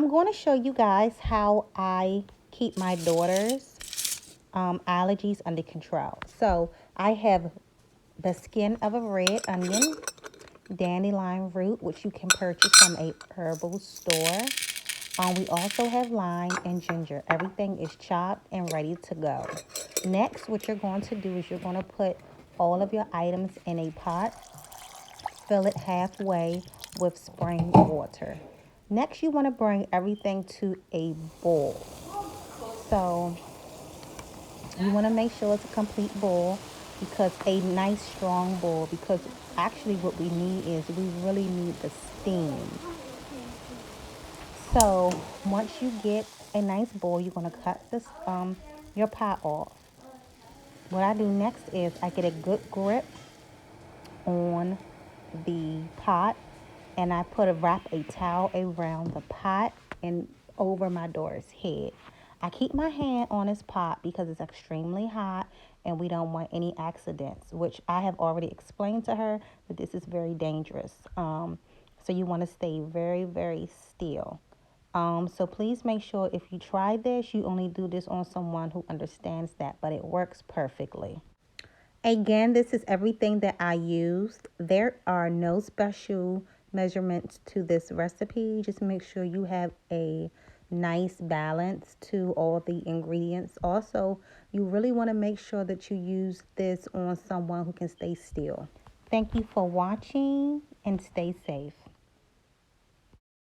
I'm going to show you guys how I keep my daughter's allergies under control. So I have the skin of a red onion, dandelion root, which you can purchase from a herbal store. We also have lime and ginger. Everything is chopped and ready to go. Next, what you're going to do is you're going to put all of your items in a pot. Fill it halfway with spring water. Next, you want to bring everything to a boil. So you want to make sure it's a complete boil, because a nice strong boil, because actually what we need is we really need the steam. So once you get a nice boil, you're going to cut this your pot off. What I do next is I get a good grip on the pot, and I wrap a towel around the pot and over my daughter's head. I keep my hand on this pot because it's extremely hot and we don't want any accidents, which I have already explained to her that this is very dangerous. So you want to stay very, very still. So please make sure if you try this, you only do this on someone who understands that, but it works perfectly. Again, this is everything that I used. There are no special measurements to this recipe. Just make sure you have a nice balance to all the ingredients. Also, you really want to make sure that you use this on someone who can stay still. Thank you for watching and stay safe.